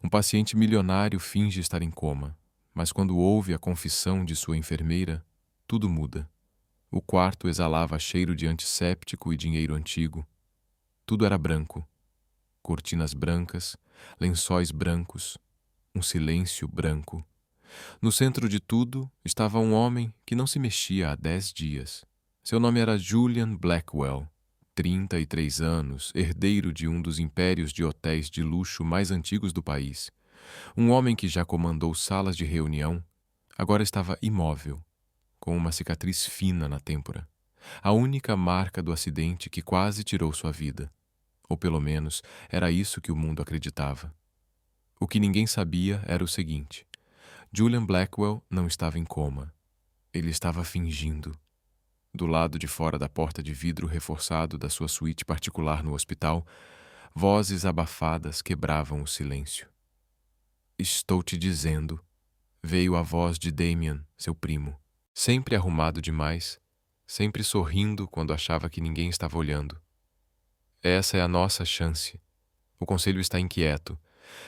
Um paciente milionário finge estar em coma, mas quando ouve a confissão de sua enfermeira, tudo muda. O quarto exalava cheiro de antisséptico e dinheiro antigo. Tudo era branco. Cortinas brancas, lençóis brancos, um silêncio branco. No centro de tudo estava um homem que não se mexia há 10 dias. Seu nome era Julian Blackwell, 33 anos, herdeiro de um dos impérios de hotéis de luxo mais antigos do país. Um homem que já comandou salas de reunião, agora estava imóvel, com uma cicatriz fina na têmpora. A única marca do acidente que quase tirou sua vida. Ou pelo menos, era isso que o mundo acreditava. O que ninguém sabia era o seguinte: Julian Blackwell não estava em coma. Ele estava fingindo. Do lado de fora da porta de vidro reforçado da sua suíte particular no hospital, vozes abafadas quebravam o silêncio. Estou te dizendo, veio a voz de Damien, seu primo. Sempre arrumado demais, sempre sorrindo quando achava que ninguém estava olhando. Essa é a nossa chance. O conselho está inquieto.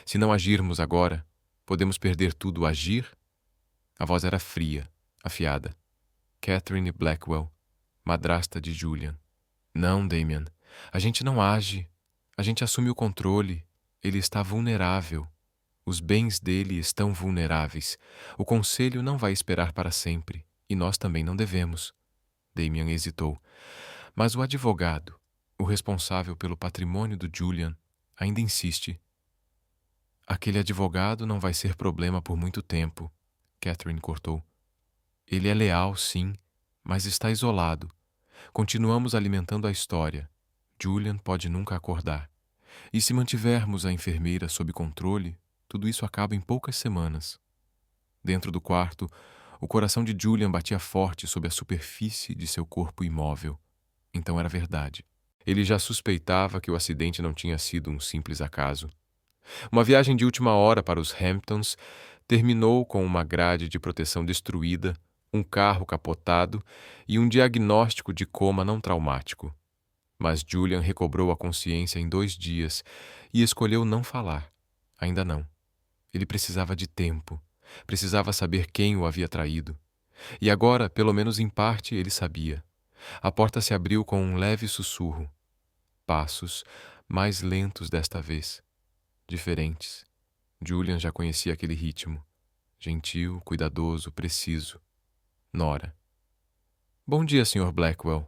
Se não agirmos agora, podemos perder tudo. Agir? A voz era fria, afiada. Catherine Blackwell, madrasta de Julian. Não, Damien. A gente não age. A gente assume o controle. Ele está vulnerável. Os bens dele estão vulneráveis. O conselho não vai esperar para sempre. E nós também não devemos. Damien hesitou. Mas o advogado, o responsável pelo patrimônio do Julian, ainda insiste. Aquele advogado não vai ser problema por muito tempo, Catherine cortou. Ele é leal, sim, mas está isolado. Continuamos alimentando a história. Julian pode nunca acordar. E se mantivermos a enfermeira sob controle, tudo isso acaba em poucas semanas. Dentro do quarto, o coração de Julian batia forte sob a superfície de seu corpo imóvel. Então era verdade. Ele já suspeitava que o acidente não tinha sido um simples acaso. Uma viagem de última hora para os Hamptons terminou com uma grade de proteção destruída, um carro capotado e um diagnóstico de coma não traumático. Mas Julian recobrou a consciência em 2 dias e escolheu não falar. Ainda não. Ele precisava de tempo. Precisava saber quem o havia traído. E agora, pelo menos em parte, ele sabia. A porta se abriu com um leve sussurro. Passos, mais lentos desta vez. Diferentes. Julian já conhecia aquele ritmo. Gentil, cuidadoso, preciso. Nora. Bom dia, Sr. Blackwell.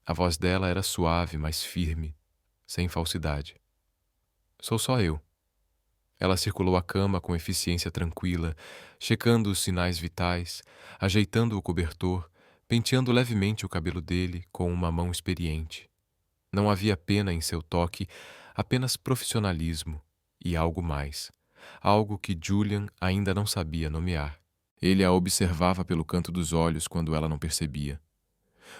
A voz dela era suave, mas firme, sem falsidade. Sou só eu. Ela circulou a cama com eficiência tranquila, checando os sinais vitais, ajeitando o cobertor, penteando levemente o cabelo dele com uma mão experiente. Não havia pena em seu toque, apenas profissionalismo e algo mais. Algo que Julian ainda não sabia nomear. Ele a observava pelo canto dos olhos quando ela não percebia.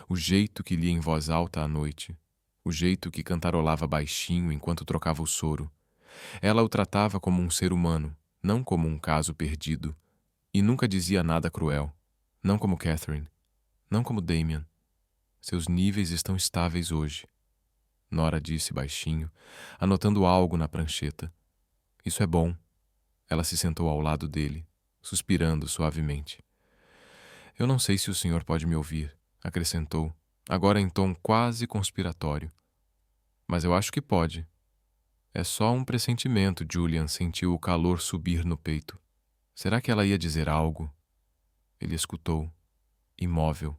O jeito que lia em voz alta à noite, o jeito que cantarolava baixinho enquanto trocava o soro. Ela o tratava como um ser humano, não como um caso perdido, e nunca dizia nada cruel, não como Catherine, não como Damien. Seus níveis estão estáveis hoje, Nora disse baixinho, anotando algo na prancheta. Isso é bom. Ela se sentou ao lado dele, suspirando suavemente. Eu não sei se o senhor pode me ouvir, acrescentou, agora em tom quase conspiratório. Mas eu acho que pode. É só um pressentimento, Julian sentiu o calor subir no peito. Será que ela ia dizer algo? Ele escutou, imóvel.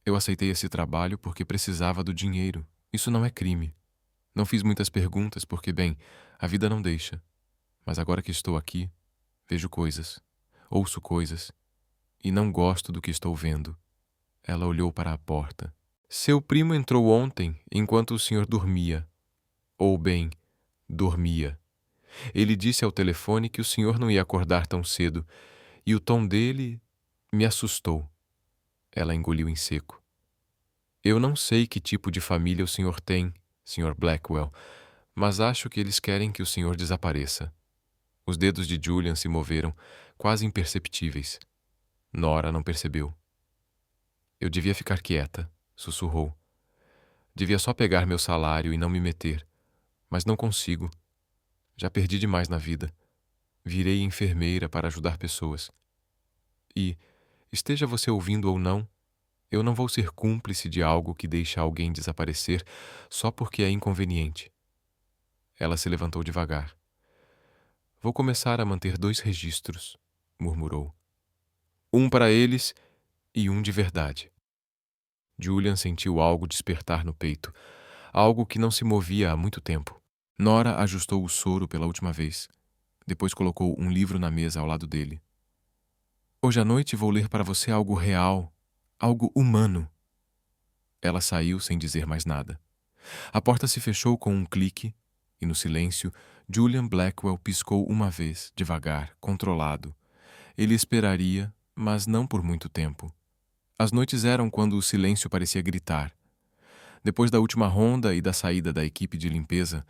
Eu aceitei esse trabalho porque precisava do dinheiro. Isso não é crime. Não fiz muitas perguntas porque, bem, a vida não deixa. Mas agora que estou aqui, vejo coisas, ouço coisas, e não gosto do que estou vendo. Ela olhou para a porta. Seu primo entrou ontem enquanto o senhor dormia. Ou bem, dormia. Ele disse ao telefone que o senhor não ia acordar tão cedo, e o tom dele me assustou. Ela engoliu em seco. Eu não sei que tipo de família o senhor tem, Sr. Blackwell, mas acho que eles querem que o senhor desapareça. Os dedos de Julian se moveram, quase imperceptíveis. Nora não percebeu. Eu devia ficar quieta, sussurrou. Devia só pegar meu salário e não me meter, mas não consigo. Já perdi demais na vida. Virei enfermeira para ajudar pessoas. E, esteja você ouvindo ou não, eu não vou ser cúmplice de algo que deixa alguém desaparecer só porque é inconveniente. Ela se levantou devagar. Vou começar a manter 2 registros, murmurou. Um para eles e um de verdade. Julian sentiu algo despertar no peito, algo que não se movia há muito tempo. Nora ajustou o soro pela última vez. Depois colocou um livro na mesa ao lado dele. Hoje à noite vou ler para você algo real, algo humano. Ela saiu sem dizer mais nada. A porta se fechou com um clique e, no silêncio, Julian Blackwell piscou uma vez, devagar, controlado. Ele esperaria, mas não por muito tempo. As noites eram quando o silêncio parecia gritar. Depois da última ronda e da saída da equipe de limpeza,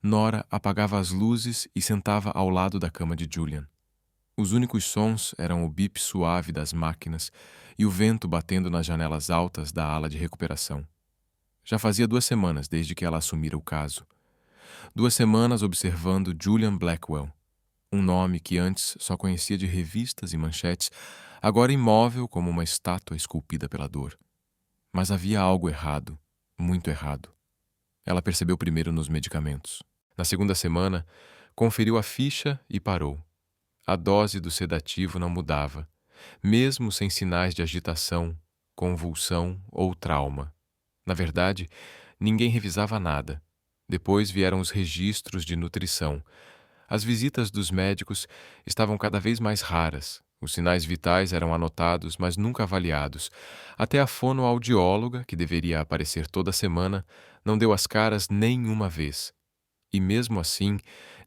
Nora apagava as luzes e sentava ao lado da cama de Julian. Os únicos sons eram o bip suave das máquinas e o vento batendo nas janelas altas da ala de recuperação. Já fazia 2 semanas desde que ela assumira o caso. 2 semanas observando Julian Blackwell, um nome que antes só conhecia de revistas e manchetes, agora imóvel como uma estátua esculpida pela dor. Mas havia algo errado, muito errado. Ela percebeu primeiro nos medicamentos. Na segunda semana, conferiu a ficha e parou. A dose do sedativo não mudava, mesmo sem sinais de agitação, convulsão ou trauma. Na verdade, ninguém revisava nada. Depois vieram os registros de nutrição. As visitas dos médicos estavam cada vez mais raras. Os sinais vitais eram anotados, mas nunca avaliados. Até a fonoaudióloga, que deveria aparecer toda semana, não deu as caras nenhuma vez. E mesmo assim,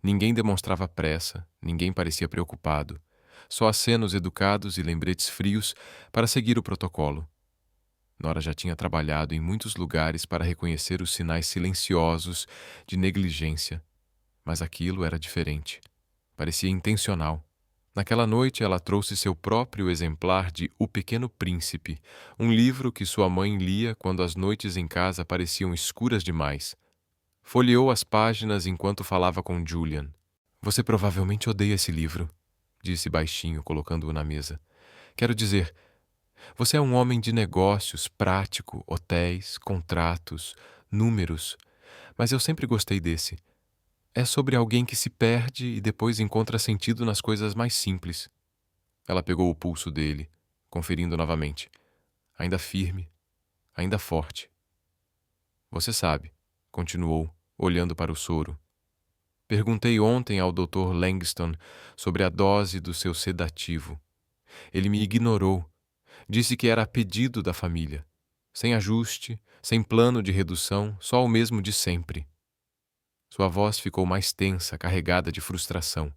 ninguém demonstrava pressa, ninguém parecia preocupado. Só acenos educados e lembretes frios para seguir o protocolo. Nora já tinha trabalhado em muitos lugares para reconhecer os sinais silenciosos de negligência, mas aquilo era diferente. Parecia intencional. Naquela noite, ela trouxe seu próprio exemplar de O Pequeno Príncipe, um livro que sua mãe lia quando as noites em casa pareciam escuras demais. Folheou as páginas enquanto falava com Julian. Você provavelmente odeia esse livro, disse baixinho, colocando-o na mesa. Quero dizer, você é um homem de negócios, prático, hotéis, contratos, números, mas eu sempre gostei desse. É sobre alguém que se perde e depois encontra sentido nas coisas mais simples. Ela pegou o pulso dele, conferindo novamente. Ainda firme, ainda forte. Você sabe, continuou, olhando para o soro. Perguntei ontem ao Dr. Langston sobre a dose do seu sedativo. Ele me ignorou. Disse que era a pedido da família. Sem ajuste, sem plano de redução, só o mesmo de sempre. Sua voz ficou mais tensa, carregada de frustração.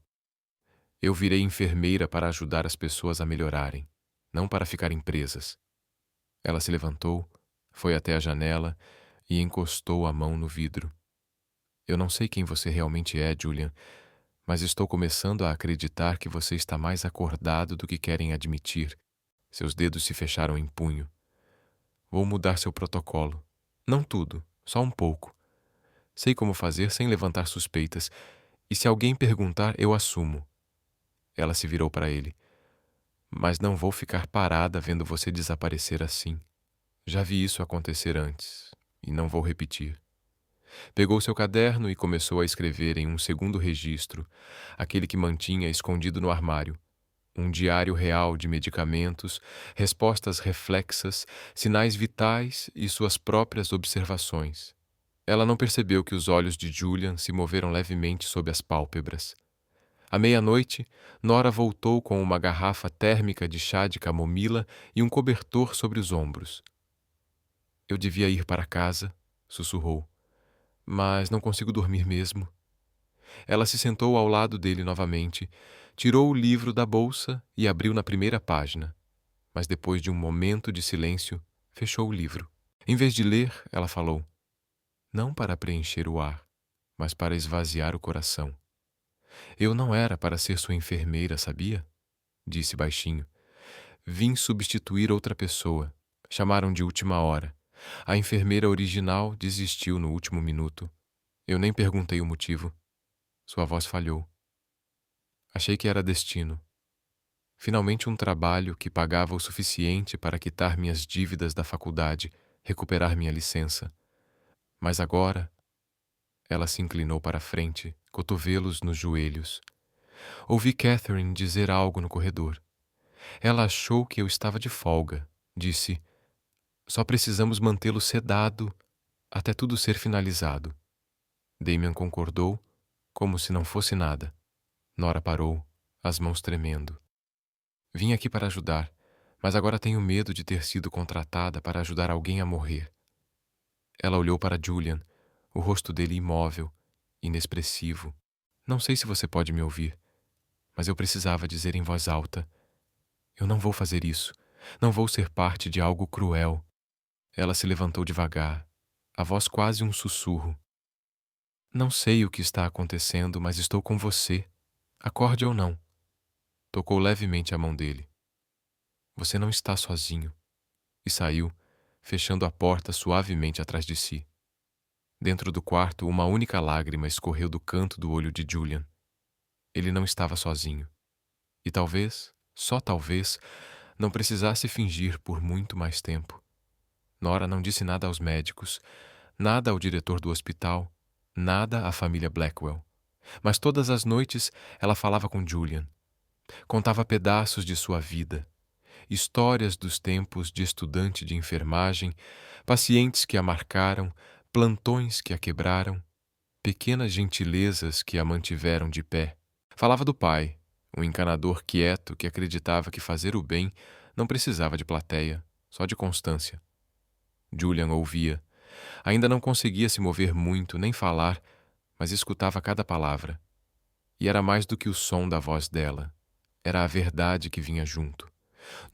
Eu virei enfermeira para ajudar as pessoas a melhorarem, não para ficarem presas. Ela se levantou, foi até a janela e encostou a mão no vidro. Eu não sei quem você realmente é, Julian, mas estou começando a acreditar que você está mais acordado do que querem admitir. Seus dedos se fecharam em punho. Vou mudar seu protocolo. Não tudo, só um pouco. Sei como fazer sem levantar suspeitas, e se alguém perguntar, eu assumo. Ela se virou para ele. Mas não vou ficar parada vendo você desaparecer assim. Já vi isso acontecer antes, e não vou repetir. Pegou seu caderno e começou a escrever em um segundo registro, aquele que mantinha escondido no armário. Um diário real de medicamentos, respostas reflexas, sinais vitais e suas próprias observações. Ela não percebeu que os olhos de Julian se moveram levemente sob as pálpebras. À meia-noite, Nora voltou com uma garrafa térmica de chá de camomila e um cobertor sobre os ombros. Eu devia ir para casa, sussurrou, mas não consigo dormir mesmo. Ela se sentou ao lado dele novamente, tirou o livro da bolsa e abriu na primeira página. Mas depois de um momento de silêncio, fechou o livro. Em vez de ler, ela falou, não para preencher o ar, mas para esvaziar o coração. Eu não era para ser sua enfermeira, sabia? Disse baixinho. Vim substituir outra pessoa. Chamaram de última hora. A enfermeira original desistiu no último minuto. Eu nem perguntei o motivo. Sua voz falhou. Achei que era destino. Finalmente um trabalho que pagava o suficiente para quitar minhas dívidas da faculdade, recuperar minha licença. Mas agora, ela se inclinou para a frente, cotovelos nos joelhos. Ouvi Catherine dizer algo no corredor. Ela achou que eu estava de folga. Disse: "Só precisamos mantê-lo sedado até tudo ser finalizado." Damian concordou, como se não fosse nada. Nora parou, as mãos tremendo. "Vim aqui para ajudar, mas agora tenho medo de ter sido contratada para ajudar alguém a morrer." Ela olhou para Julian, o rosto dele imóvel, inexpressivo. "Não sei se você pode me ouvir, mas eu precisava dizer em voz alta: eu não vou fazer isso. Não vou ser parte de algo cruel." Ela se levantou devagar, a voz quase um sussurro. "Não sei o que está acontecendo, mas estou com você. Acorde ou não." Tocou levemente a mão dele. "Você não está sozinho." E saiu, fechando a porta suavemente atrás de si. Dentro do quarto, uma única lágrima escorreu do canto do olho de Julian. Ele não estava sozinho. E talvez, só talvez, não precisasse fingir por muito mais tempo. Nora não disse nada aos médicos, nada ao diretor do hospital, nada à família Blackwell. Mas todas as noites ela falava com Julian. Contava pedaços de sua vida, histórias dos tempos de estudante de enfermagem, pacientes que a marcaram, plantões que a quebraram, pequenas gentilezas que a mantiveram de pé. Falava do pai, um encanador quieto que acreditava que fazer o bem não precisava de plateia, só de constância. Julian ouvia. Ainda não conseguia se mover muito, nem falar, mas escutava cada palavra. E era mais do que o som da voz dela. Era a verdade que vinha junto.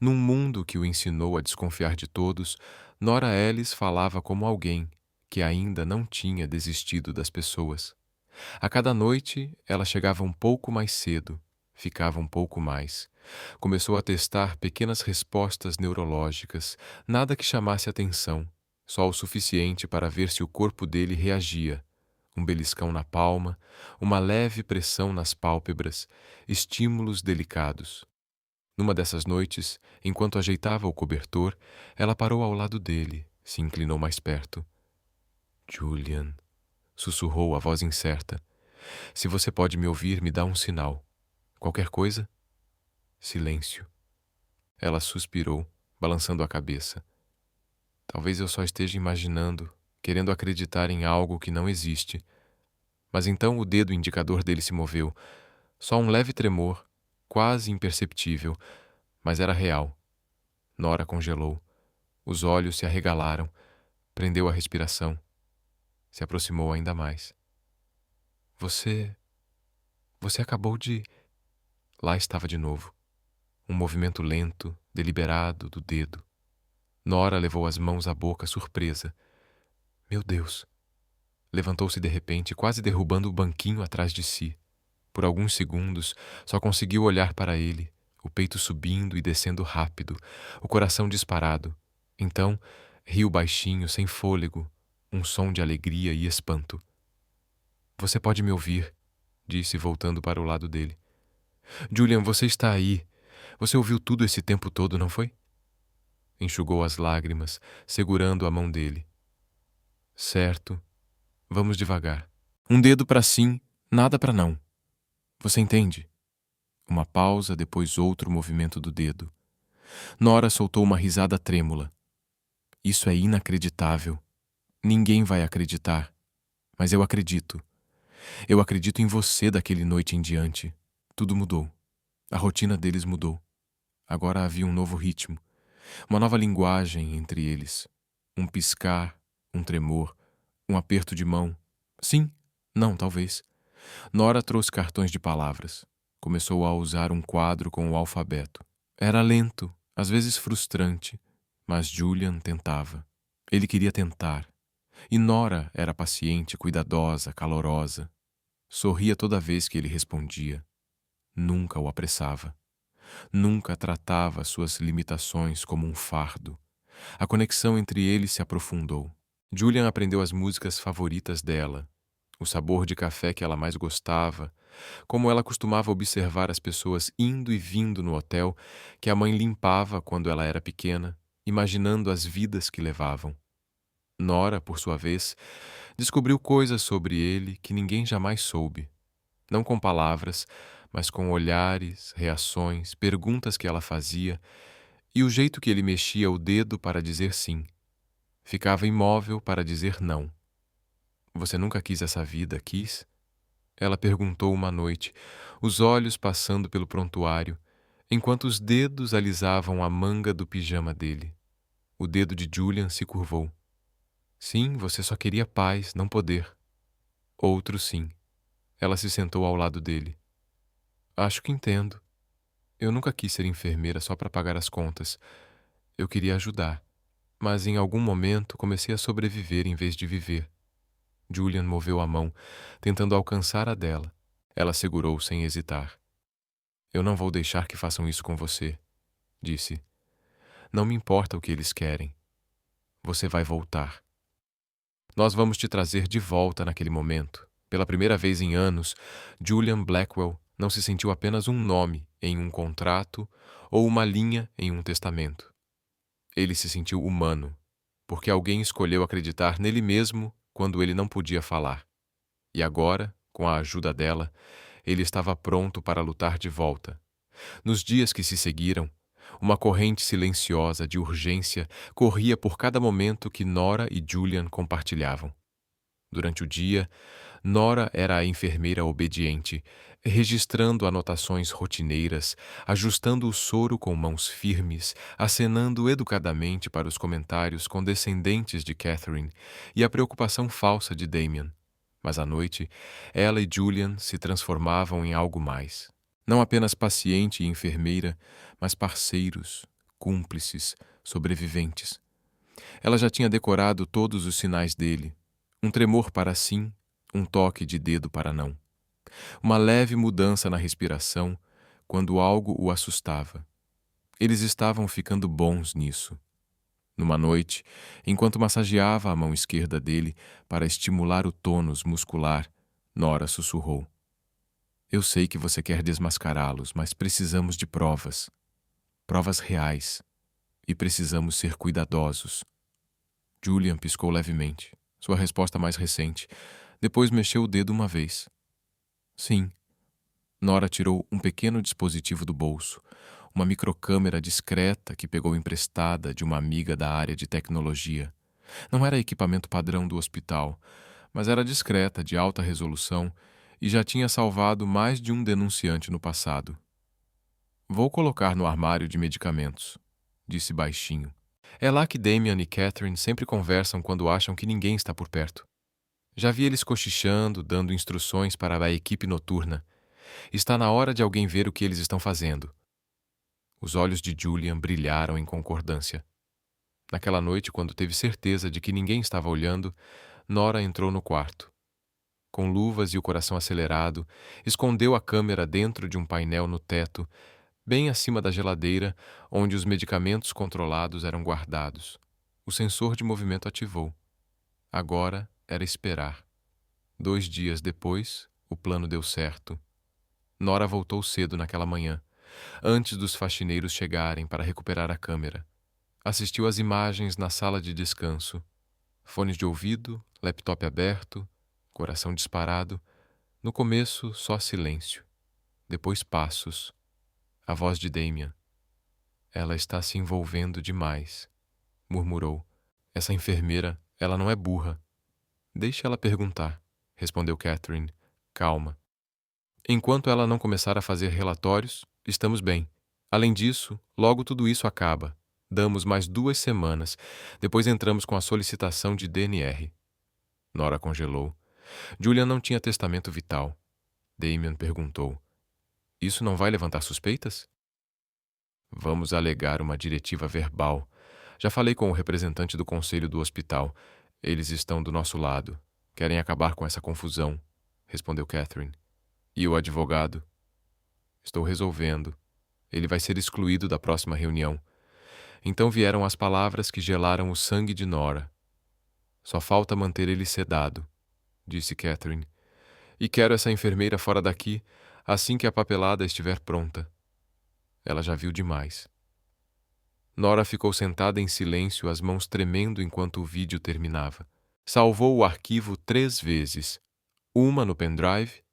Num mundo que o ensinou a desconfiar de todos, Nora Ellis falava como alguém que ainda não tinha desistido das pessoas. A cada noite, ela chegava um pouco mais cedo, ficava um pouco mais. Começou a testar pequenas respostas neurológicas, nada que chamasse atenção, só o suficiente para ver se o corpo dele reagia. Um beliscão na palma, uma leve pressão nas pálpebras, estímulos delicados. Numa dessas noites, enquanto ajeitava o cobertor, ela parou ao lado dele, se inclinou mais perto. "Julian", sussurrou a voz incerta. "Se você pode me ouvir, me dá um sinal. Qualquer coisa?" Silêncio. Ela suspirou, balançando a cabeça. "Talvez eu só esteja imaginando, querendo acreditar em algo que não existe." Mas então o dedo indicador dele se moveu. Só um leve tremor, quase imperceptível, mas era real. Nora congelou. Os olhos se arregalaram. Prendeu a respiração. Se aproximou ainda mais. Você acabou de..." Lá estava de novo. Um movimento lento, deliberado do dedo. Nora levou as mãos à boca, surpresa. "Meu Deus!" Levantou-se de repente, quase derrubando o banquinho atrás de si. Por alguns segundos, só conseguiu olhar para ele, o peito subindo e descendo rápido, o coração disparado. Então, riu baixinho, sem fôlego, um som de alegria e espanto. "Você pode me ouvir", disse, voltando para o lado dele. "Julian, você está aí. Você ouviu tudo esse tempo todo, não foi?" Enxugou as lágrimas, segurando a mão dele. "Certo. Vamos devagar. Um dedo para sim, nada para não. Você entende?" Uma pausa, depois outro movimento do dedo. Nora soltou uma risada trêmula. "Isso é inacreditável. Ninguém vai acreditar. Mas eu acredito. Eu acredito em você daquele noite em diante. Tudo mudou. A rotina deles mudou. Agora havia um novo ritmo. Uma nova linguagem entre eles. Um piscar, um tremor, um aperto de mão. Sim, não, talvez." Nora trouxe cartões de palavras. Começou a usar um quadro com o alfabeto. Era lento, às vezes frustrante, mas Julian tentava. Ele queria tentar. E Nora era paciente, cuidadosa, calorosa. Sorria toda vez que ele respondia. Nunca o apressava. Nunca tratava suas limitações como um fardo. A conexão entre eles se aprofundou. Julian aprendeu as músicas favoritas dela, o sabor de café que ela mais gostava, como ela costumava observar as pessoas indo e vindo no hotel que a mãe limpava quando ela era pequena, imaginando as vidas que levavam. Nora, por sua vez, descobriu coisas sobre ele que ninguém jamais soube. Não com palavras, mas com olhares, reações, perguntas que ela fazia e o jeito que ele mexia o dedo para dizer sim. Ficava imóvel para dizer não. Você nunca quis essa vida, quis? Ela perguntou uma noite, os olhos passando pelo prontuário, enquanto os dedos alisavam a manga do pijama dele. O dedo de Julian se curvou. Sim, você só queria paz, não poder. Outro sim. Ela se sentou ao lado dele. Acho que entendo. Eu nunca quis ser enfermeira só para pagar as contas. Eu queria ajudar. Mas em algum momento comecei a sobreviver em vez de viver. Julian moveu a mão, tentando alcançar a dela. Ela segurou sem hesitar. Eu não vou deixar que façam isso com você, disse. Não me importa o que eles querem. Você vai voltar. Nós vamos te trazer de volta naquele momento. Pela primeira vez em anos, Julian Blackwell não se sentiu apenas um nome em um contrato ou uma linha em um testamento. Ele se sentiu humano, porque alguém escolheu acreditar nele mesmo quando ele não podia falar. E agora, com a ajuda dela, ele estava pronto para lutar de volta. Nos dias que se seguiram, uma corrente silenciosa de urgência corria por cada momento que Nora e Julian compartilhavam. Durante o dia, Nora era a enfermeira obediente, registrando anotações rotineiras, ajustando o soro com mãos firmes, acenando educadamente para os comentários condescendentes de Catherine e a preocupação falsa de Damien. Mas à noite, ela e Julian se transformavam em algo mais. Não apenas paciente e enfermeira, mas parceiros, cúmplices, sobreviventes. Ela já tinha decorado todos os sinais dele. Um tremor para sim, um toque de dedo para não. Uma leve mudança na respiração quando algo o assustava. Eles estavam ficando bons nisso. Numa noite, enquanto massageava a mão esquerda dele para estimular o tônus muscular, Nora sussurrou. Eu sei que você quer desmascará-los, mas precisamos de provas. Provas reais. E precisamos ser cuidadosos. Julian piscou levemente. Sua resposta mais recente. Depois mexeu o dedo uma vez. Sim. Nora tirou um pequeno dispositivo do bolso, uma microcâmera discreta que pegou emprestada de uma amiga da área de tecnologia. Não era equipamento padrão do hospital, mas era discreta, de alta resolução, e já tinha salvado mais de um denunciante no passado. Vou colocar no armário de medicamentos, disse baixinho. É lá que Damien e Catherine sempre conversam quando acham que ninguém está por perto. Já vi eles cochichando, dando instruções para a equipe noturna. Está na hora de alguém ver o que eles estão fazendo. Os olhos de Julian brilharam em concordância. Naquela noite, quando teve certeza de que ninguém estava olhando, Nora entrou no quarto. Com luvas e o coração acelerado, escondeu a câmera dentro de um painel no teto, bem acima da geladeira, onde os medicamentos controlados eram guardados. O sensor de movimento ativou. Agora era esperar. 2 dias depois, o plano deu certo. Nora voltou cedo naquela manhã, antes dos faxineiros chegarem para recuperar a câmera. Assistiu às imagens na sala de descanso. Fones de ouvido, laptop aberto, coração disparado. No começo, só silêncio. Depois passos. A voz de Damien. Ela está se envolvendo demais, murmurou. Essa enfermeira, ela não é burra. Deixe ela perguntar, respondeu Catherine, calma. Enquanto ela não começar a fazer relatórios, estamos bem. Além disso, logo tudo isso acaba. Damos mais 2 semanas. Depois entramos com a solicitação de DNR. Nora congelou. Julian não tinha testamento vital. Damien perguntou. Isso não vai levantar suspeitas? Vamos alegar uma diretiva verbal. Já falei com o representante do conselho do hospital. Eles estão do nosso lado. Querem acabar com essa confusão, respondeu Catherine. E o advogado? Estou resolvendo. Ele vai ser excluído da próxima reunião. Então vieram as palavras que gelaram o sangue de Nora. Só falta manter ele sedado, disse Catherine. E quero essa enfermeira fora daqui assim que a papelada estiver pronta. Ela já viu demais. Nora ficou sentada em silêncio, as mãos tremendo enquanto o vídeo terminava. Salvou o arquivo 3 vezes. Uma no pendrive,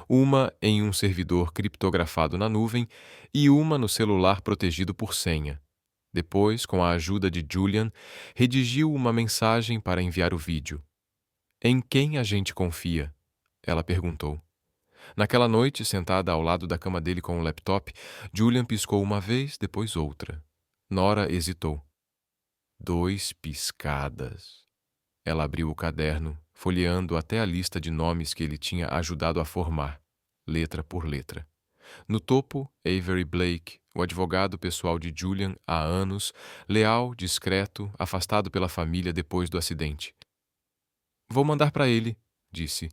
uma em um servidor criptografado na nuvem e uma no celular protegido por senha. Depois, com a ajuda de Julian, redigiu uma mensagem para enviar o vídeo. Em quem a gente confia? Ela perguntou. Naquela noite, sentada ao lado da cama dele com o laptop, Julian piscou uma vez, depois outra. Nora hesitou. 2 piscadas. Ela abriu o caderno, folheando até a lista de nomes que ele tinha ajudado a formar, letra por letra. No topo, Avery Blake, o advogado pessoal de Julian há anos, leal, discreto, afastado pela família depois do acidente. Vou mandar para ele, disse.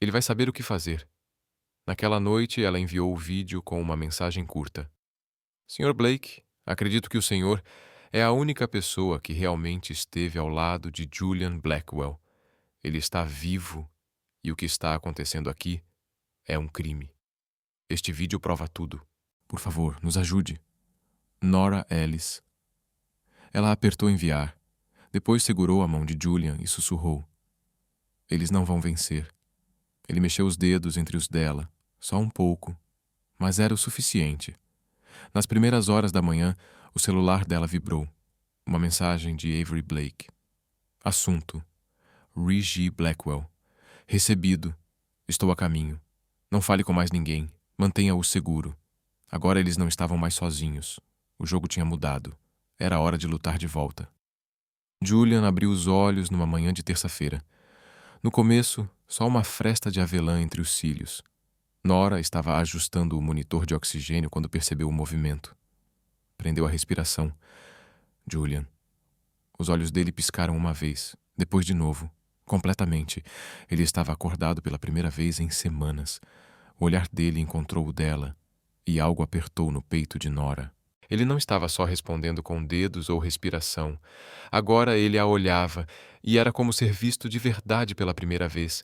Ele vai saber o que fazer. Naquela noite, ela enviou o vídeo com uma mensagem curta. Sr. Blake, acredito que o senhor é a única pessoa que realmente esteve ao lado de Julian Blackwell. Ele está vivo e o que está acontecendo aqui é um crime. Este vídeo prova tudo. Por favor, nos ajude. Nora Ellis. Ela apertou enviar. Depois segurou a mão de Julian e sussurrou. Eles não vão vencer. Ele mexeu os dedos entre os dela, só um pouco, mas era o suficiente. Nas primeiras horas da manhã, o celular dela vibrou. Uma mensagem de Avery Blake. Assunto: Reggie Blackwell. Recebido. Estou a caminho. Não fale com mais ninguém. Mantenha-o seguro. Agora eles não estavam mais sozinhos. O jogo tinha mudado. Era hora de lutar de volta. Julian abriu os olhos numa manhã de terça-feira. No começo, só uma fresta de avelã entre os cílios. Nora estava ajustando o monitor de oxigênio quando percebeu o movimento. Prendeu a respiração. Julian. Os olhos dele piscaram uma vez, depois de novo, completamente. Ele estava acordado pela primeira vez em semanas. O olhar dele encontrou o dela, e algo apertou no peito de Nora. Ele não estava só respondendo com dedos ou respiração. Agora ele a olhava, e era como ser visto de verdade pela primeira vez.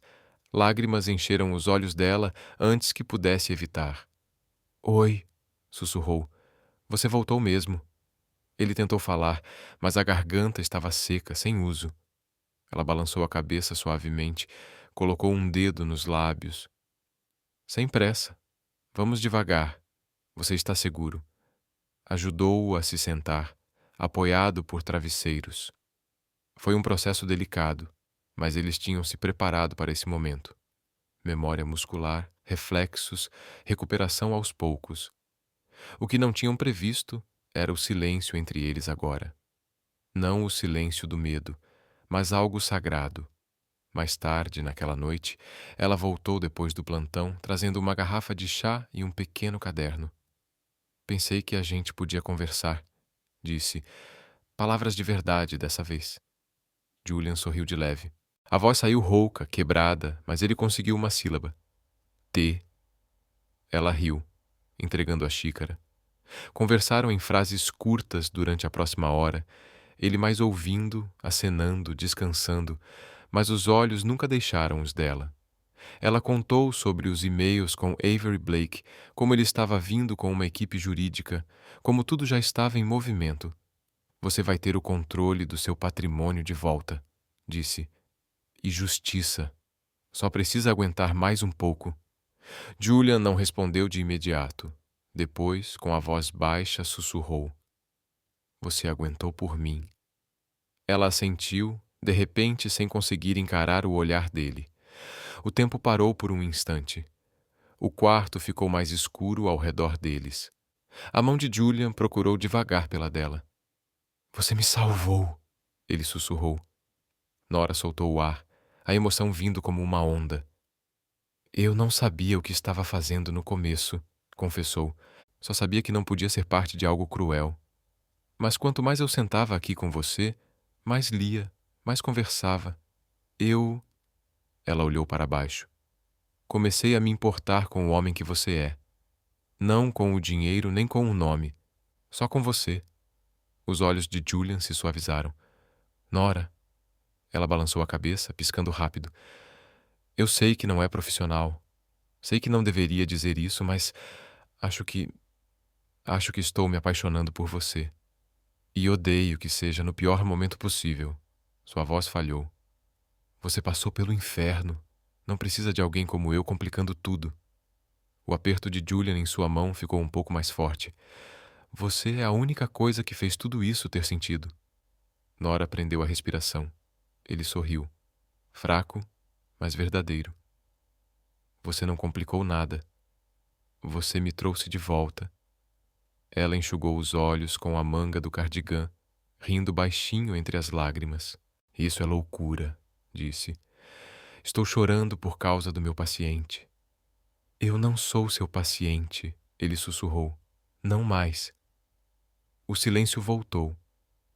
Lágrimas encheram os olhos dela antes que pudesse evitar. Oi, sussurrou. Você voltou mesmo. Ele tentou falar, mas a garganta estava seca, sem uso. Ela balançou a cabeça suavemente, colocou um dedo nos lábios. Sem pressa. Vamos devagar. Você está seguro. Ajudou-o a se sentar, apoiado por travesseiros. Foi um processo delicado, mas eles tinham se preparado para esse momento. Memória muscular, reflexos, recuperação aos poucos. O que não tinham previsto era o silêncio entre eles agora. Não o silêncio do medo, mas algo sagrado. Mais tarde, naquela noite, ela voltou depois do plantão, trazendo uma garrafa de chá e um pequeno caderno. Pensei que a gente podia conversar, disse. Palavras de verdade dessa vez. Julian sorriu de leve. A voz saiu rouca, quebrada, mas ele conseguiu uma sílaba. T. Ela riu, entregando a xícara. Conversaram em frases curtas durante a próxima hora, ele mais ouvindo, acenando, descansando, mas os olhos nunca deixaram os dela. Ela contou sobre os e-mails com Avery Blake, como ele estava vindo com uma equipe jurídica, como tudo já estava em movimento. Você vai ter o controle do seu patrimônio de volta, disse. E justiça. Só precisa aguentar mais um pouco. Julian não respondeu de imediato. Depois, com a voz baixa, sussurrou. Você aguentou por mim. Ela assentiu, de repente sem conseguir encarar o olhar dele. O tempo parou por um instante. O quarto ficou mais escuro ao redor deles. A mão de Julian procurou devagar pela dela. Você me salvou, ele sussurrou. Nora soltou o ar, a emoção vindo como uma onda. Eu não sabia o que estava fazendo no começo, confessou. Só sabia que não podia ser parte de algo cruel. Mas quanto mais eu sentava aqui com você, mais lia, mais conversava. Ela olhou para baixo. Comecei a me importar com o homem que você é. Não com o dinheiro nem com o nome. Só com você. Os olhos de Julian se suavizaram. Nora. Ela balançou a cabeça, piscando rápido. Eu sei que não é profissional. Sei que não deveria dizer isso, mas acho que acho que estou me apaixonando por você. E odeio que seja no pior momento possível. Sua voz falhou. Você passou pelo inferno. Não precisa de alguém como eu complicando tudo. O aperto de Julian em sua mão ficou um pouco mais forte. Você é a única coisa que fez tudo isso ter sentido. Nora prendeu a respiração. Ele sorriu. Fraco, mas verdadeiro. Você não complicou nada. Você me trouxe de volta. Ela enxugou os olhos com a manga do cardigã, rindo baixinho entre as lágrimas. Isso é loucura, disse. Estou chorando por causa do meu paciente. Eu não sou seu paciente, ele sussurrou. Não mais. O silêncio voltou,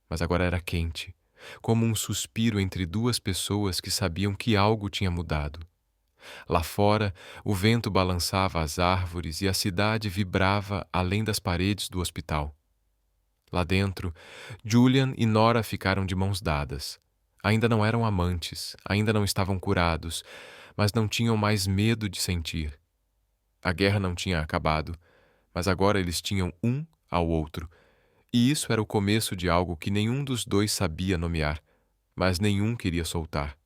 mas agora era quente, como um suspiro entre duas pessoas que sabiam que algo tinha mudado. Lá fora, o vento balançava as árvores e a cidade vibrava além das paredes do hospital. Lá dentro, Julian e Nora ficaram de mãos dadas. Ainda não eram amantes, ainda não estavam curados, mas não tinham mais medo de sentir. A guerra não tinha acabado, mas agora eles tinham um ao outro, e isso era o começo de algo que nenhum dos dois sabia nomear, mas nenhum queria soltar.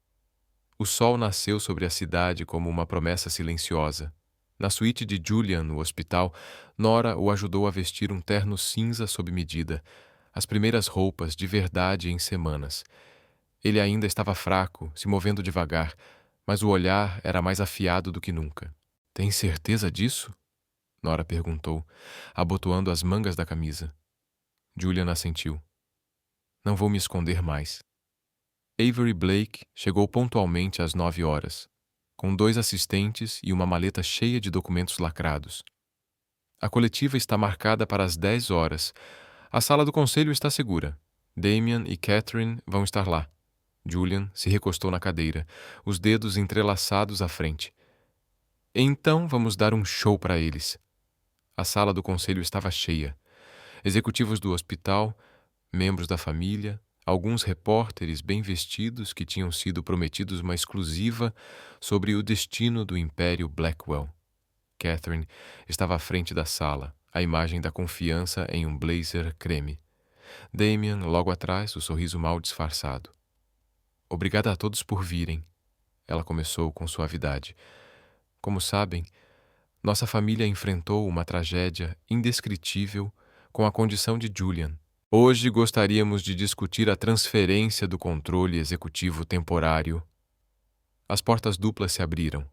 O sol nasceu sobre a cidade como uma promessa silenciosa. Na suíte de Julian, no hospital, Nora o ajudou a vestir um terno cinza sob medida, as primeiras roupas de verdade em semanas. Ele ainda estava fraco, se movendo devagar, mas o olhar era mais afiado do que nunca. Tem certeza disso? Nora perguntou, abotoando as mangas da camisa. Julian assentiu. Não vou me esconder mais. Avery Blake chegou pontualmente às 9 horas, com 2 assistentes e uma maleta cheia de documentos lacrados. A coletiva está marcada para as 10 horas. A sala do conselho está segura. Damian e Catherine vão estar lá. Julian se recostou na cadeira, os dedos entrelaçados à frente. Então vamos dar um show para eles. A sala do conselho estava cheia. Executivos do hospital, membros da família, alguns repórteres bem vestidos que tinham sido prometidos uma exclusiva sobre o destino do Império Blackwell. Catherine estava à frente da sala, a imagem da confiança em um blazer creme. Damian, logo atrás, o sorriso mal disfarçado. Obrigada a todos por virem, ela começou com suavidade. Como sabem, nossa família enfrentou uma tragédia indescritível com a condição de Julian. Hoje gostaríamos de discutir a transferência do controle executivo temporário. As portas duplas se abriram.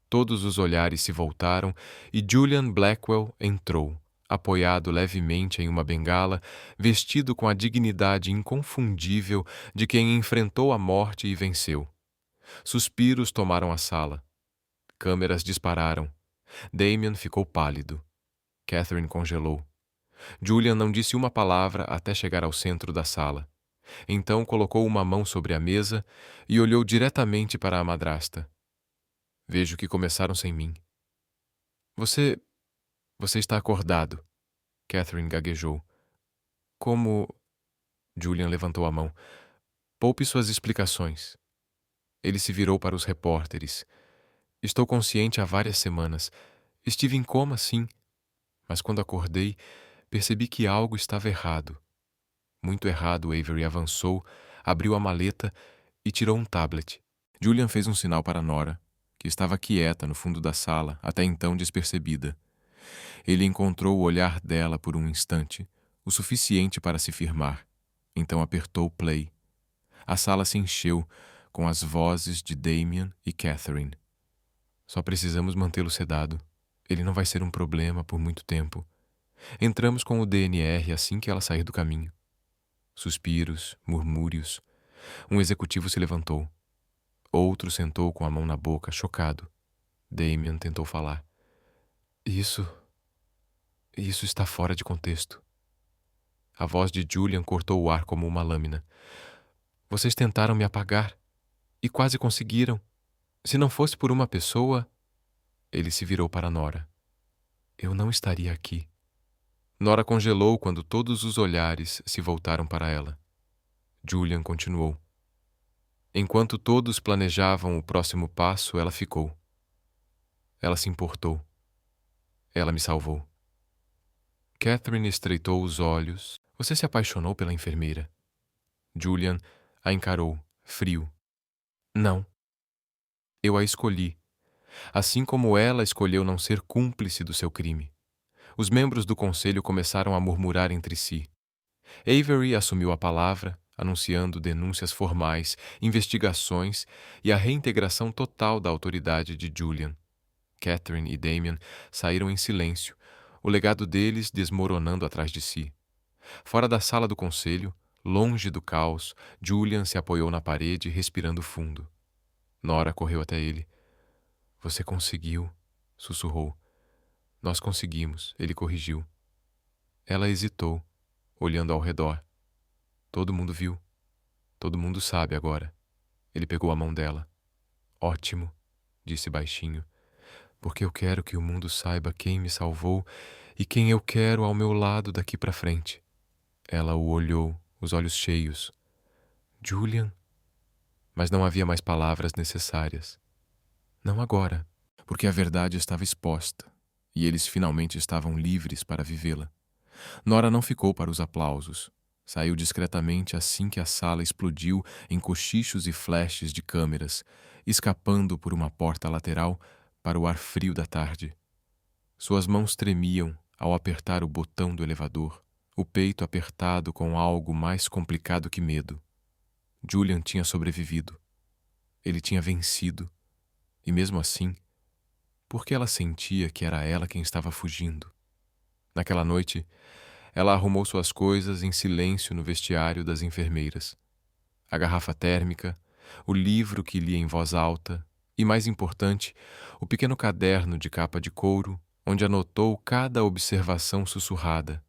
Todos os olhares se voltaram e Julian Blackwell entrou, apoiado levemente em uma bengala, vestido com a dignidade inconfundível de quem enfrentou a morte e venceu. Suspiros tomaram a sala. Câmeras dispararam. Damian ficou pálido. Catherine congelou. Julian não disse uma palavra até chegar ao centro da sala. Então colocou uma mão sobre a mesa e olhou diretamente para a madrasta. Vejo que começaram sem mim. Você está acordado, Catherine gaguejou. Como... Julian levantou a mão. Poupe suas explicações. Ele se virou para os repórteres. Estou consciente há várias semanas. Estive em coma, sim. Mas quando acordei, percebi que algo estava errado. Muito errado, Avery avançou, abriu a maleta e tirou um tablet. Julian fez um sinal para Nora, que estava quieta no fundo da sala, até então despercebida. Ele encontrou o olhar dela por um instante, o suficiente para se firmar. Então apertou play. A sala se encheu com as vozes de Damian e Catherine. Só precisamos mantê-lo sedado. Ele não vai ser um problema por muito tempo. Entramos com o DNR assim que ela sair do caminho. Suspiros, murmúrios. Um executivo se levantou. Outro sentou com a mão na boca, chocado. Damian tentou falar. Isso está fora de contexto. A voz de Julian cortou o ar como uma lâmina. Vocês tentaram me apagar. E quase conseguiram. Se não fosse por uma pessoa... Ele se virou para Nora. Eu não estaria aqui. Nora congelou quando todos os olhares se voltaram para ela. Julian continuou. Enquanto todos planejavam o próximo passo, ela ficou. Ela se importou. Ela me salvou. Catherine estreitou os olhos. Você se apaixonou pela enfermeira? Julian a encarou, frio. Não. Eu a escolhi, assim como ela escolheu não ser cúmplice do seu crime. Os membros do conselho começaram a murmurar entre si. Avery assumiu a palavra, anunciando denúncias formais, investigações e a reintegração total da autoridade de Julian. Catherine e Damien saíram em silêncio, o legado deles desmoronando atrás de si. Fora da sala do conselho, longe do caos, Julian se apoiou na parede, respirando fundo. Nora correu até ele. Você conseguiu, sussurrou. Nós conseguimos, ele corrigiu. Ela hesitou, olhando ao redor. Todo mundo viu. Todo mundo sabe agora. Ele pegou a mão dela. Ótimo, disse baixinho, porque eu quero que o mundo saiba quem me salvou e quem eu quero ao meu lado daqui para frente. Ela o olhou, os olhos cheios. Julian? Mas não havia mais palavras necessárias. Não agora, porque a verdade estava exposta e eles finalmente estavam livres para vivê-la. Nora não ficou para os aplausos. Saiu discretamente assim que a sala explodiu em cochichos e flashes de câmeras, escapando por uma porta lateral para o ar frio da tarde. Suas mãos tremiam ao apertar o botão do elevador, o peito apertado com algo mais complicado que medo. Julian tinha sobrevivido. Ele tinha vencido. E mesmo assim, por que ela sentia que era ela quem estava fugindo? Naquela noite, ela arrumou suas coisas em silêncio no vestiário das enfermeiras. A garrafa térmica, o livro que lia em voz alta e, mais importante, o pequeno caderno de capa de couro onde anotou cada observação sussurrada,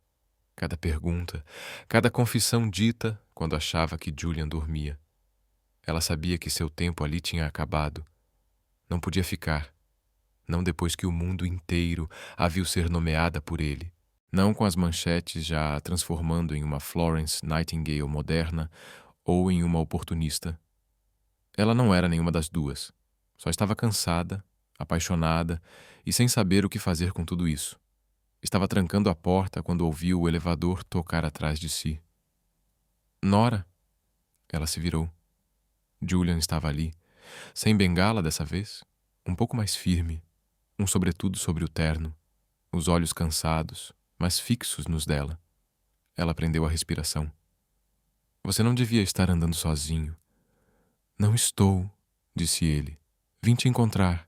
cada pergunta, cada confissão dita quando achava que Julian dormia. Ela sabia que seu tempo ali tinha acabado. Não podia ficar, não depois que o mundo inteiro a viu ser nomeada por ele. Não com as manchetes já a transformando em uma Florence Nightingale moderna ou em uma oportunista. Ela não era nenhuma das duas. Só estava cansada, apaixonada e sem saber o que fazer com tudo isso. Estava trancando a porta quando ouviu o elevador tocar atrás de si. Nora! Ela se virou. Julian estava ali, sem bengala dessa vez, um pouco mais firme, um sobretudo sobre o terno, os olhos cansados, mas fixos nos dela. Ela prendeu a respiração. Você não devia estar andando sozinho. Não estou, disse ele. Vim te encontrar.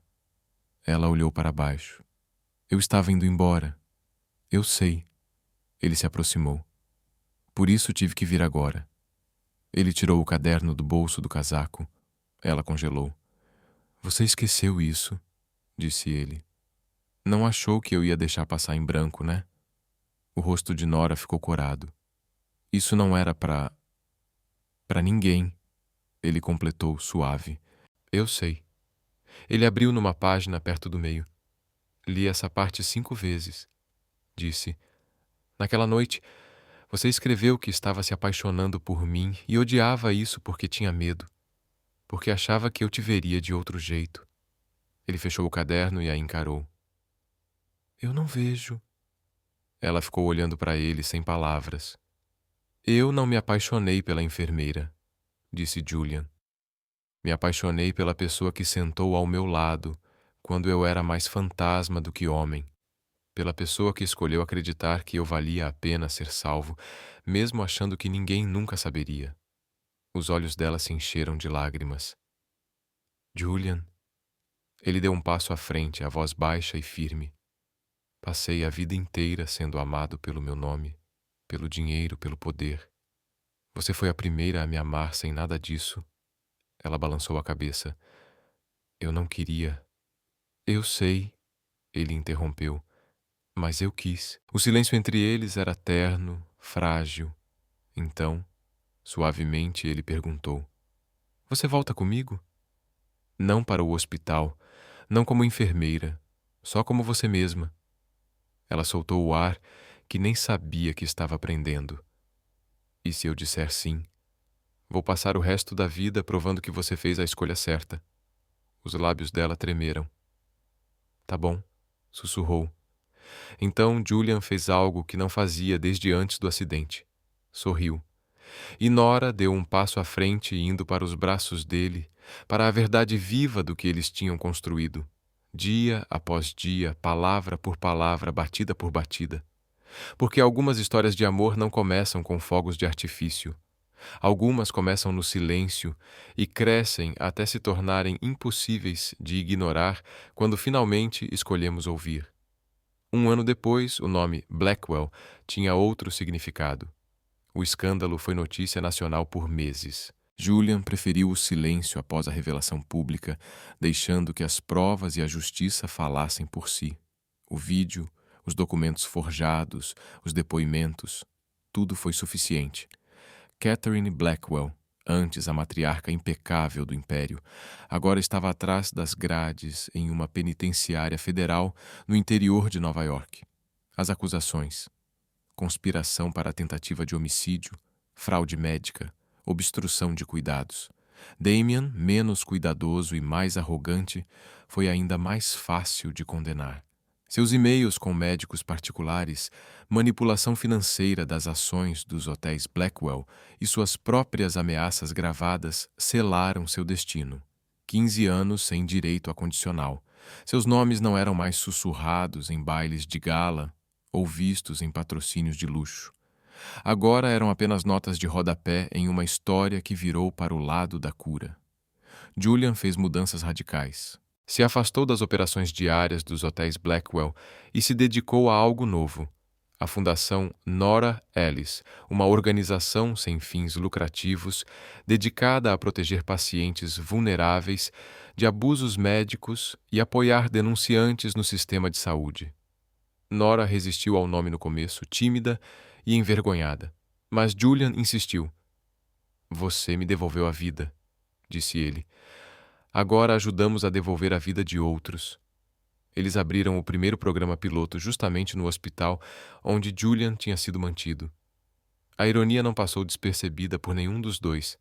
Ela olhou para baixo. Eu estava indo embora. Eu sei. Ele se aproximou. Por isso tive que vir agora. Ele tirou o caderno do bolso do casaco. Ela congelou. Você esqueceu isso, disse ele. Não achou que eu ia deixar passar em branco, né? O rosto de Nora ficou corado. Isso não era para ninguém, ele completou, suave. Eu sei. Ele abriu numa página perto do meio. Li essa parte 5 vezes. Disse. Naquela noite, você escreveu que estava se apaixonando por mim e odiava isso porque tinha medo. Porque achava que eu te veria de outro jeito. Ele fechou o caderno e a encarou. Eu não vejo. Ela ficou olhando para ele sem palavras. Eu não me apaixonei pela enfermeira, disse Julian. Me apaixonei pela pessoa que sentou ao meu lado quando eu era mais fantasma do que homem. Pela pessoa que escolheu acreditar que eu valia a pena ser salvo, mesmo achando que ninguém nunca saberia. Os olhos dela se encheram de lágrimas. Julian. Ele deu um passo à frente, a voz baixa e firme. Passei a vida inteira sendo amado pelo meu nome, pelo dinheiro, pelo poder. Você foi a primeira a me amar sem nada disso. Ela balançou a cabeça. Eu não queria. Eu sei, ele interrompeu, mas eu quis. O silêncio entre eles era terno, frágil. Então, suavemente, ele perguntou: Você volta comigo? Não para o hospital, não como enfermeira, só como você mesma. Ela soltou o ar que nem sabia que estava prendendo. E se eu disser sim? Vou passar o resto da vida provando que você fez a escolha certa. Os lábios dela tremeram. Tá bom, sussurrou. Então Julian fez algo que não fazia desde antes do acidente. Sorriu. E Nora deu um passo à frente, indo para os braços dele, para a verdade viva do que eles tinham construído. Dia após dia, palavra por palavra, batida por batida. Porque algumas histórias de amor não começam com fogos de artifício. Algumas começam no silêncio e crescem até se tornarem impossíveis de ignorar quando finalmente escolhemos ouvir. Um ano depois, o nome Blackwell tinha outro significado. O escândalo foi notícia nacional por meses. Julian preferiu o silêncio após a revelação pública, deixando que as provas e a justiça falassem por si. O vídeo, os documentos forjados, os depoimentos, tudo foi suficiente. Catherine Blackwell, antes a matriarca impecável do Império, agora estava atrás das grades em uma penitenciária federal no interior de Nova York. As acusações: conspiração para a tentativa de homicídio, fraude médica, obstrução de cuidados. Damien, menos cuidadoso e mais arrogante, foi ainda mais fácil de condenar. Seus e-mails com médicos particulares, manipulação financeira das ações dos hotéis Blackwell e suas próprias ameaças gravadas selaram seu destino. 15 anos sem direito a condicional. Seus nomes não eram mais sussurrados em bailes de gala ou vistos em patrocínios de luxo. Agora eram apenas notas de rodapé em uma história que virou para o lado da cura. Julian fez mudanças radicais. Se afastou das operações diárias dos hotéis Blackwell e se dedicou a algo novo: a Fundação Nora Ellis, uma organização sem fins lucrativos dedicada a proteger pacientes vulneráveis de abusos médicos e apoiar denunciantes no sistema de saúde. Nora resistiu ao nome no começo, tímida e envergonhada. Mas Julian insistiu. Você me devolveu a vida, disse ele. Agora ajudamos a devolver a vida de outros. Eles abriram o primeiro programa piloto justamente no hospital onde Julian tinha sido mantido. A ironia não passou despercebida por nenhum dos dois.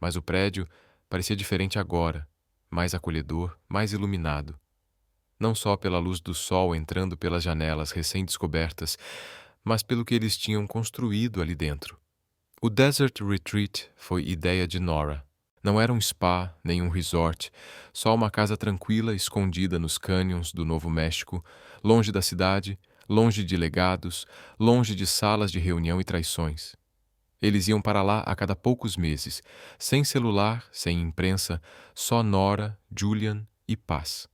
Mas o prédio parecia diferente agora, mais acolhedor, mais iluminado. Não só pela luz do sol entrando pelas janelas recém-descobertas, mas pelo que eles tinham construído ali dentro. O Desert Retreat foi ideia de Nora. Não era um spa, nem um resort, só uma casa tranquila escondida nos cânions do Novo México, longe da cidade, longe de legados, longe de salas de reunião e traições. Eles iam para lá a cada poucos meses, sem celular, sem imprensa, só Nora, Julian e paz.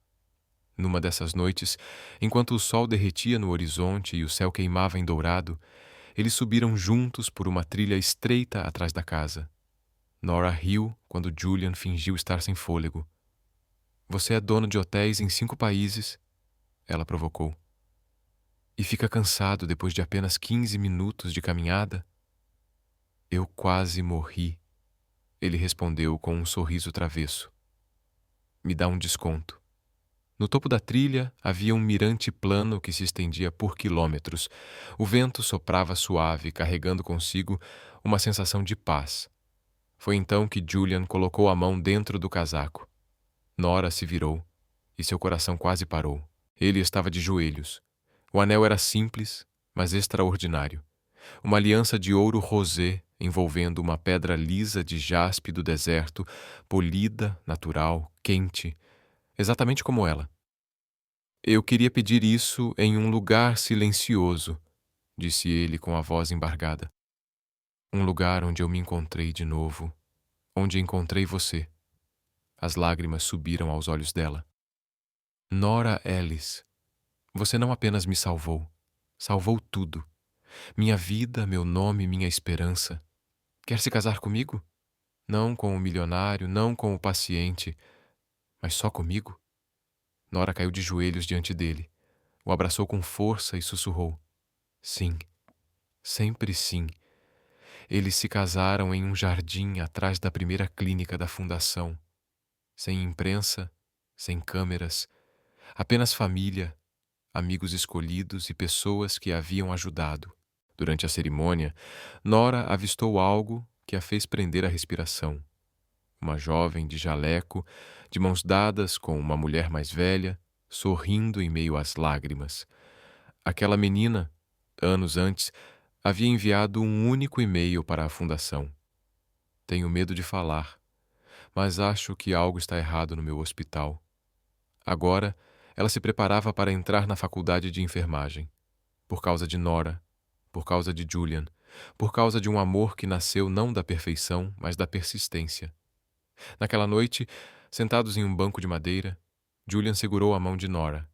Numa dessas noites, enquanto o sol derretia no horizonte e o céu queimava em dourado, eles subiram juntos por uma trilha estreita atrás da casa. Nora riu quando Julian fingiu estar sem fôlego. Você é dono de hotéis em 5 países, ela provocou. E fica cansado depois de apenas 15 minutos de caminhada? Eu quase morri, ele respondeu com um sorriso travesso. Me dá um desconto. No topo da trilha havia um mirante plano que se estendia por quilômetros. O vento soprava suave, carregando consigo uma sensação de paz. Foi então que Julian colocou a mão dentro do casaco. Nora se virou e seu coração quase parou. Ele estava de joelhos. O anel era simples, mas extraordinário. Uma aliança de ouro rosé envolvendo uma pedra lisa de jaspe do deserto, polida, natural, quente, exatamente como ela. Eu queria pedir isso em um lugar silencioso, disse ele com a voz embargada. Um lugar onde eu me encontrei de novo, onde encontrei você. As lágrimas subiram aos olhos dela. Nora Ellis, você não apenas me salvou, salvou tudo. Minha vida, meu nome, minha esperança. Quer se casar comigo? Não com o milionário, não com o paciente, mas só comigo? Nora caiu de joelhos diante dele, o abraçou com força e sussurrou. Sim, sempre sim. Eles se casaram em um jardim atrás da primeira clínica da fundação. Sem imprensa, sem câmeras, apenas família, amigos escolhidos e pessoas que a haviam ajudado. Durante a cerimônia, Nora avistou algo que a fez prender a respiração. Uma jovem de jaleco, de mãos dadas com uma mulher mais velha, sorrindo em meio às lágrimas. Aquela menina, anos antes, havia enviado um único e-mail para a fundação. Tenho medo de falar, mas acho que algo está errado no meu hospital. Agora, ela se preparava para entrar na faculdade de enfermagem. Por causa de Nora, por causa de Julian, por causa de um amor que nasceu não da perfeição, mas da persistência. Naquela noite, sentados em um banco de madeira, Julian segurou a mão de Nora.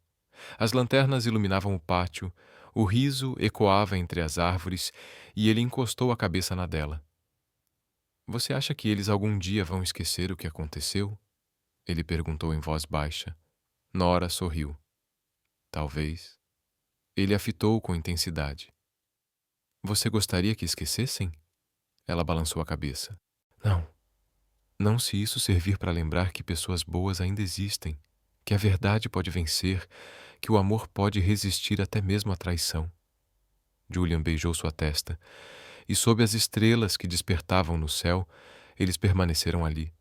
As lanternas iluminavam o pátio, o riso ecoava entre as árvores e ele encostou a cabeça na dela. Você acha que eles algum dia vão esquecer o que aconteceu? Ele perguntou em voz baixa. Nora sorriu. Talvez. Ele a fitou com intensidade. Você gostaria que esquecessem? Ela balançou a cabeça. Não. Não se isso servir para lembrar que pessoas boas ainda existem, que a verdade pode vencer, que o amor pode resistir até mesmo à traição. Julian beijou sua testa, e sob as estrelas que despertavam no céu, eles permaneceram ali.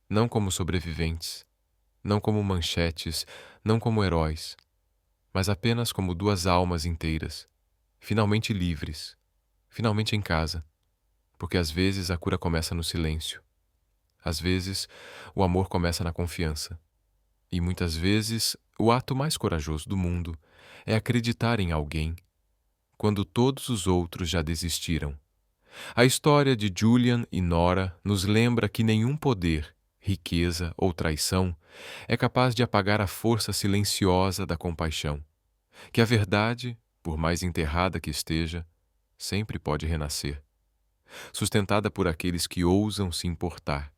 Não como sobreviventes, não como manchetes, não como heróis, mas apenas como duas almas inteiras, finalmente livres, finalmente em casa, porque às vezes a cura começa no silêncio. Às vezes, o amor começa na confiança. E muitas vezes, o ato mais corajoso do mundo é acreditar em alguém quando todos os outros já desistiram. A história de Julian e Nora nos lembra que nenhum poder, riqueza ou traição é capaz de apagar a força silenciosa da compaixão, que a verdade, por mais enterrada que esteja, sempre pode renascer, sustentada por aqueles que ousam se importar,